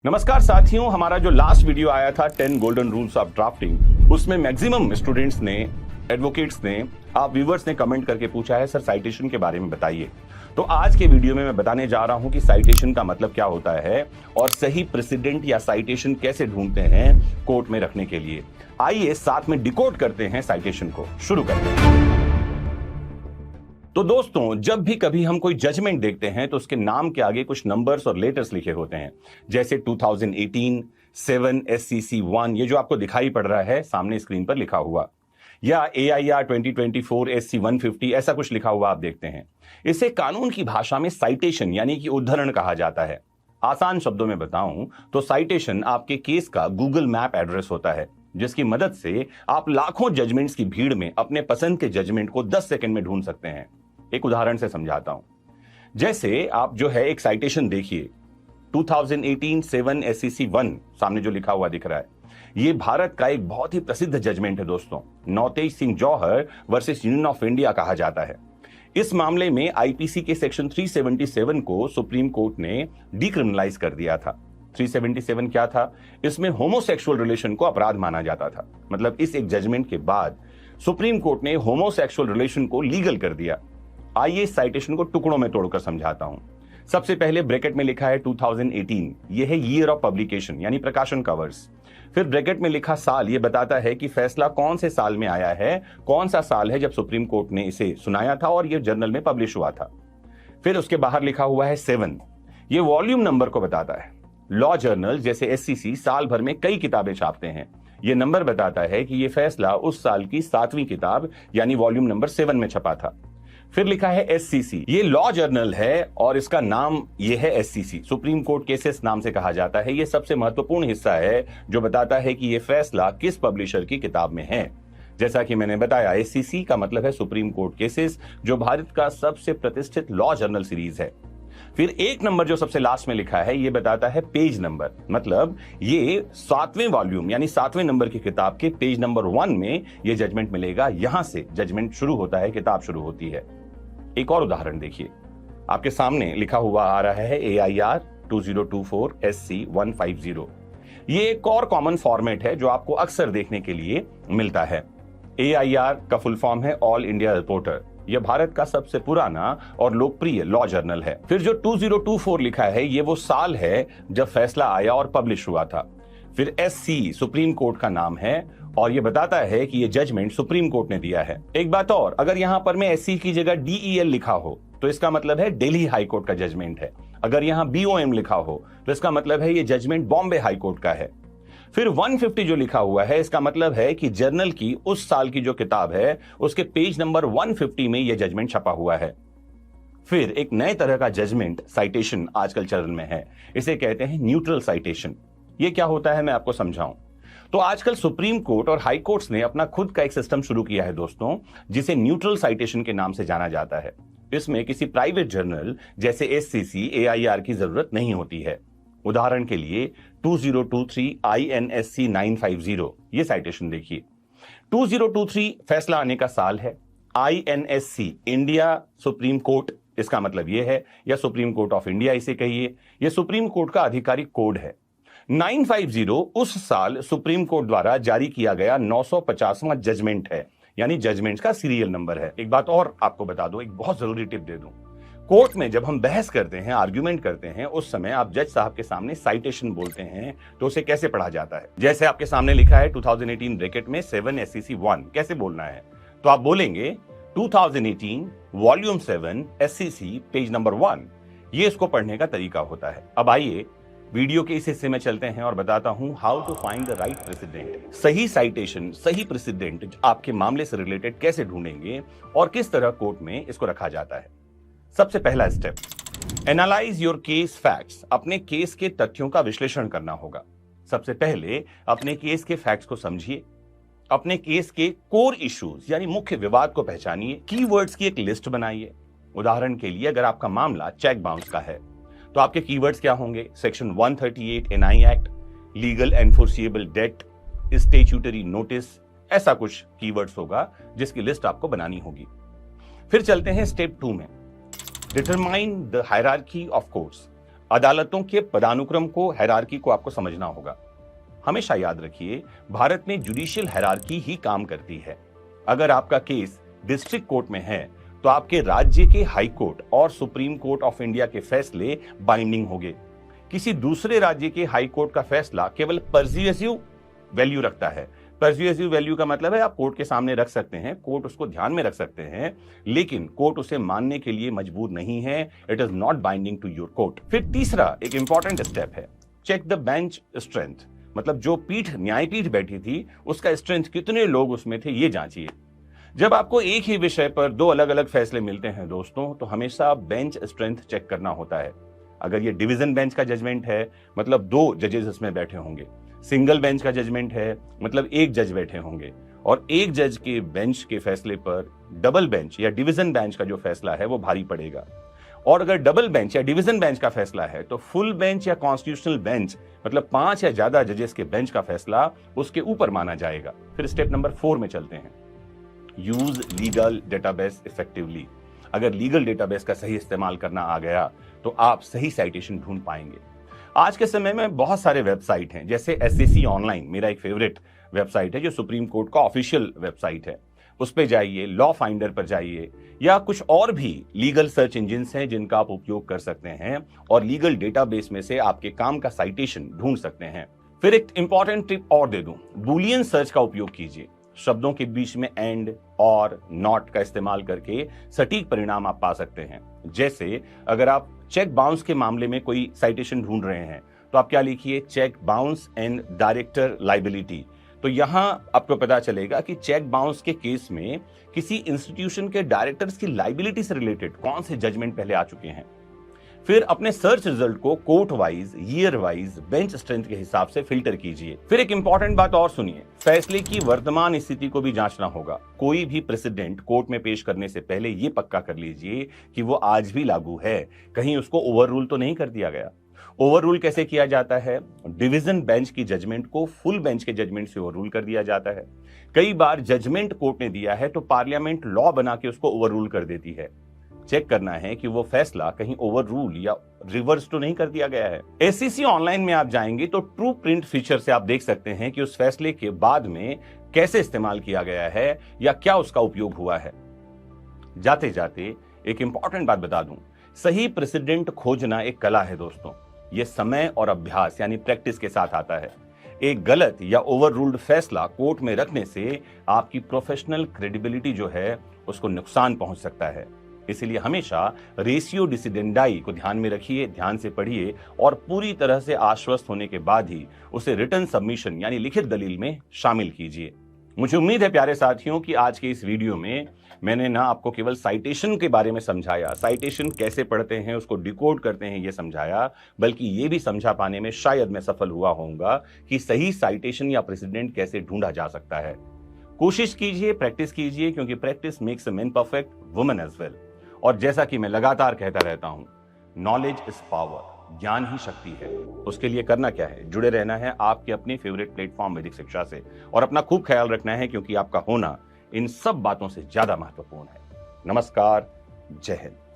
नमस्कार साथियों, हमारा जो लास्ट वीडियो आया था 10 गोल्डन रूल्स ऑफ ड्राफ्टिंग, उसमें मैक्सिमम स्टूडेंट्स ने, एडवोकेट्स ने, आप व्यूवर्स ने कमेंट करके पूछा है सर साइटेशन के बारे में बताइए। तो आज के वीडियो में मैं बताने जा रहा हूं कि साइटेशन का मतलब क्या होता है और सही प्रेसिडेंट या साइटेशन कैसे ढूंढते हैं कोर्ट में रखने के लिए। आइए साथ में डिकोड करते हैं साइटेशन को, शुरू करते हैं। तो दोस्तों, जब भी कभी हम कोई जजमेंट देखते हैं तो उसके नाम के आगे कुछ नंबर्स और लेटर्स लिखे होते हैं, जैसे 2018 7 SCC 1, ये जो आपको दिखाई पड़ रहा है सामने स्क्रीन पर लिखा हुआ, या AIR 2024 SC 150, ऐसा कुछ लिखा हुआ आप देखते हैं। इसे कानून की भाषा में साइटेशन यानी कि उद्धरण कहा जाता है। आसान शब्दों में बताऊं तो साइटेशन आपके केस का गूगल मैप एड्रेस होता है, जिसकी मदद से आप लाखों जजमेंट्स की भीड़ में अपने पसंद के जजमेंट को 10 सेकंड में ढूंढ सकते हैं। एक उदाहरण से समझाता हूं। जैसे आप जो है एक साइटेशन देखिए, 2018 7 SCC 1 सामने जो लिखा हुआ दिख रहा है, यह भारत का एक बहुत ही प्रसिद्ध जजमेंट है दोस्तों। नौतेज सिंह जौहर वर्सेस यूनियन ऑफ इंडिया कहा जाता है। इस मामले में आईपीसी के सेक्शन 377 को सुप्रीम कोर्ट ने डिक्रिमिनलाइज कर दिया था। 377 क्या था? इसमें होमोसेक्सुअल रिलेशन को अपराध माना जाता था। मतलब इस एक जजमेंट के बाद सुप्रीम कोर्ट ने होमोसेक्सुअल रिलेशन को लीगल कर दिया। आइए इस साइटेशन को टुकड़ों में तोड़कर समझाता हूं। सबसे पहले ब्रैकेट में लिखा है 2018, यह है ईयर ऑफ पब्लिकेशन यानी प्रकाशन का वर्ष। फिर ब्रैकेट में लिखा साल, यह बताता है कि फैसला कौन से साल में आया है, कौन सा साल है जब सुप्रीम कोर्ट ने इसे सुनाया था और यह जर्नल में पब्लिश हुआ था। फिर उसके बाहर लिखा हुआ है 7, यह वॉल्यूम नंबर को बताता है। लॉ जर्नल जैसे SCC साल भर में कई किताबें छापते हैं। यह नंबर बताता है कि यह फैसला उस साल की 7वीं किताब यानी वॉल्यूम नंबर 7 में छपा था। फिर लिखा है SCC, ये लॉ जर्नल है और इसका नाम ये है SCC, सुप्रीम कोर्ट केसेस नाम से कहा जाता है। ये सबसे महत्वपूर्ण हिस्सा है जो बताता है कि ये फैसला किस पब्लिशर की किताब में है। जैसा कि मैंने बताया, SCC का मतलब है सुप्रीम कोर्ट केसेस, जो भारत का सबसे प्रतिष्ठित लॉ जर्नल सीरीज है। फिर एक नंबर जो सबसे लास्ट में लिखा है, ये बताता है पेज नंबर। मतलब ये 7वें वॉल्यूम यानी 7वें नंबर की किताब के पेज नंबर 1 में ये जजमेंट मिलेगा। यहां से जजमेंट शुरू होता है, किताब शुरू होती है। एक और उदाहरण देखिए, आपके सामने लिखा हुआ आ रहा है AIR 2024 SC 150। ये एक और कॉमन फॉर्मेट है जो आपको अक्सर देखने के लिए मिलता है। AIR का फुल फॉर्म है ऑल इंडिया रिपोर्टर। यह भारत का सबसे पुराना और लोकप्रिय लॉ जर्नल है। फिर जो 2024 लिखा है, ये वो साल है जब फैसला आया और पब्लिश हुआ था। फिर SC सुप्रीम कोर्ट का नाम है और यह बताता है कि यह जजमेंट सुप्रीम कोर्ट ने दिया है। एक बात और, अगर यहां पर में SC की जगह DEL लिखा हो तो इसका मतलब है दिल्ली हाई कोर्ट का जजमेंट है। अगर यहां BOM लिखा हो तो इसका मतलब है यह जजमेंट बॉम्बे हाई कोर्ट का है। फिर 150 जो लिखा हुआ है, इसका मतलब है कि जर्नल की उस साल की जो किताब है उसके पेज नंबर 150 में यह जजमेंट छपा हुआ है। फिर एक नए तरह का जजमेंट साइटेशन आजकल चलन में है, इसे कहते हैं न्यूट्रल साइटेशन। ये क्या होता है मैं आपको समझाऊं। तो आजकल सुप्रीम कोर्ट और हाई कोर्ट्स ने अपना खुद का एक सिस्टम शुरू किया है दोस्तों, जिसे न्यूट्रल साइटेशन के नाम से जाना जाता है। इसमें किसी प्राइवेट जर्नल जैसे SCC AIR की जरूरत नहीं होती है। उदाहरण के लिए 2023 INSC 950, ये साइटेशन देखिए। 2023 फैसला आने का साल है। INSC इंडिया सुप्रीम कोर्ट, इसका मतलब यह है, या सुप्रीम कोर्ट ऑफ इंडिया इसे कहिए, यह सुप्रीम कोर्ट का आधिकारिक कोड है। 950 उस साल सुप्रीम कोर्ट द्वारा जारी किया गया 950वां जजमेंट है, यानी जजमेंट्स का सीरियल नंबर है। एक बात और आपको बता दूं, एक बहुत जरूरी टिप दे दूं। कोर्ट में जब हम बहस करते हैं, आर्ग्यूमेंट करते हैं, उस समय आप जज साहब के सामने साइटेशन बोलते हैं तो उसे कैसे पढ़ा जाता है। जैसे आपके सामने लिखा है 2018 ब्रैकेट में 7 SCC 1, कैसे बोलना है? तो आप बोलेंगे 2018 वॉल्यूम 7 SCC पेज नंबर 1। ये इसको पढ़ने का तरीका होता है। अब आइए वीडियो के इस हिस्से में चलते हैं और बताता हूं how to find the right precedent. सही साइटेशन, सही प्रेसिडेंट आपके मामले से रिलेटेड कैसे ढूंढेंगे और किस तरह कोर्ट में इसको रखा जाता है। सबसे पहला step, analyse your case facts. अपने केस के तथ्यों का विश्लेषण करना होगा। सबसे पहले अपने केस के फैक्ट्स को समझिए, अपने केस के कोर इश्यूज यानी मुख्य विवाद को पहचानिए, कीवर्ड्स की एक लिस्ट बनाइए। उदाहरण के लिए अगर आपका मामला चेक बाउंस का है तो आपके कीवर्ड्स क्या होंगे? Section 138 NI act, legal enforceable debt, statutory notice, ऐसा कुछ कीवर्ड्स होगा जिसकी लिस्ट आपको बनानी होगी। फिर चलते हैं स्टेप 2 में, determine the hierarchy of courts. अदालतों के पदानुक्रम को, हायरार्की को आपको समझना होगा। हमेशा याद रखिए, भारत में जुडिशियल हायरार्की ही काम करती है। अगर आपका केस डिस्ट्रिक्ट कोर्ट में है तो आपके राज्य के हाई कोर्ट और सुप्रीम कोर्ट ऑफ इंडिया के फैसले बाइंडिंग होंगे। किसी दूसरे राज्य के हाई कोर्ट का फैसला केवल पर्सुएसिव वैल्यू रखता है। पर्सुएसिव वैल्यू का मतलब है आप कोर्ट के सामने रख सकते हैं, कोर्ट उसको ध्यान में रख सकते हैं, लेकिन कोर्ट उसे मानने के लिए मजबूर नहीं है। It is not binding to your court. फिर तीसरा एक इंपॉर्टेंट स्टेप है, चेक द बेंच स्ट्रेंथ। मतलब जो पीठ, न्यायपीठ बैठी थी, उसका स्ट्रेंथ, कितने लोग उसमें थे, ये जांचिए। जब आपको एक ही विषय पर दो अलग अलग फैसले मिलते हैं दोस्तों, तो हमेशा बेंच स्ट्रेंथ चेक करना होता है। अगर ये डिवीजन बेंच का जजमेंट है, मतलब 2 जजेस इसमें बैठे होंगे। सिंगल बेंच का जजमेंट है, मतलब 1 जज बैठे होंगे। और एक जज के बेंच के फैसले पर डबल बेंच या डिवीजन बेंच का जो फैसला है वो भारी पड़ेगा। और अगर डबल बेंच या डिवीजन बेंच का फैसला है तो फुल बेंच या कॉन्स्टिट्यूशनल बेंच, मतलब 5 या ज्यादा जजेस के बेंच का फैसला उसके ऊपर माना जाएगा। फिर स्टेप नंबर 4 में चलते हैं, यूज लीगल डेटाबेस इफेक्टिवली। अगर लीगल डेटाबेस का सही इस्तेमाल करना आ गया तो आप सही साइटेशन ढूंढ पाएंगे। आज के समय में बहुत सारे वेबसाइट हैं, जैसे एसएससी ऑनलाइन मेरा एक फेवरेट वेबसाइट है, जो सुप्रीम कोर्ट का ऑफिशियल वेबसाइट है। उस पे जाइए, लॉ फाइंडर पर जाइए, या कुछ और भी लीगल सर्च इंजिन्स हैं जिनका आप उपयोग कर सकते हैं और लीगल डेटाबेस में से आपके काम का साइटेशन ढूंढ सकते हैं। फिर एक इंपॉर्टेंट टिप और दे दूं, बूलियन सर्च का उपयोग कीजिए। शब्दों के बीच में एंड और नॉट का इस्तेमाल करके सटीक परिणाम आप पा सकते हैं। जैसे अगर आप चेक बाउंस के मामले में कोई साइटेशन ढूंढ रहे हैं तो आप क्या लिखिए, cheque bounce and director liability. तो यहां आपको पता चलेगा कि चेक बाउंस के केस में किसी इंस्टीट्यूशन के डायरेक्टर्स की लाइबिलिटी से रिलेटेड कौन से जजमेंट पहले आ चुके हैं। फिर अपने सर्च रिजल्ट को court wise, year wise, bench strength के हिसाब से फिल्टर कीजिए। फिर एक इंपॉर्टेंट बात और सुनिए, फैसले की वर्तमान स्थिति को भी जांचना होगा। कोई भी प्रेसिडेंट कोर्ट में पेश करने से पहले ये पक्का कर लीजिए कि वो आज भी लागू है, कहीं उसको ओवररूल तो नहीं कर दिया गया। ओवररूल कैसे किया जाता है? डिवीजन बेंच की जजमेंट को फुल बेंच के जजमेंट से ओवररूल कर दिया जाता है। कई बार जजमेंट कोर्ट ने दिया है तो पार्लियामेंट लॉ बना के उसको ओवररूल कर देती है। चेक करना है कि वो फैसला कहीं ओवररूल या रिवर्स तो नहीं कर दिया गया है। एससीसी ऑनलाइन में आप जाएंगे तो ट्रू प्रिंट फीचर से आप देख सकते हैं कि उस फैसले के बाद में कैसे इस्तेमाल किया गया है या क्या उसका उपयोग हुआ है। जाते जाते एक इंपॉर्टेंट बात बता दूं, सही प्रेसिडेंट खोजना एक कला है दोस्तों। यह समय और अभ्यास यानी प्रैक्टिस के साथ आता है। एक गलत या ओवररूल्ड फैसला कोर्ट में रखने से आपकी प्रोफेशनल क्रेडिबिलिटी जो है उसको नुकसान पहुंच सकता है। इसलिए हमेशा रेशियो डिसिडेंडाई को ध्यान में रखिए, ध्यान से पढ़िए और पूरी तरह से आश्वस्त होने के बाद ही उसे रिटन सबमिशन यानी लिखित दलील में शामिल कीजिए। मुझे उम्मीद है प्यारे साथियों कि आज के इस वीडियो में मैंने ना आपको केवल साइटेशन के बारे में समझाया, साइटेशन कैसे पढ़ते हैं, उसको डिकोड करते हैं ये समझाया, बल्कि ये भी समझा पाने में शायद मैं सफल हुआ होऊंगा कि सही साइटेशन या प्रेसिडेंट कैसे ढूंढा जा सकता है। कोशिश कीजिए, प्रैक्टिस कीजिए, क्योंकि practice makes a man perfect, woman as well. और जैसा कि मैं लगातार कहता रहता हूं, नॉलेज इज पावर, ज्ञान ही शक्ति है। उसके लिए करना क्या है? जुड़े रहना है आपके अपने फेवरेट प्लेटफॉर्म वैदिक शिक्षा से और अपना खूब ख्याल रखना है, क्योंकि आपका होना इन सब बातों से ज्यादा महत्वपूर्ण है। नमस्कार, जय हिंद।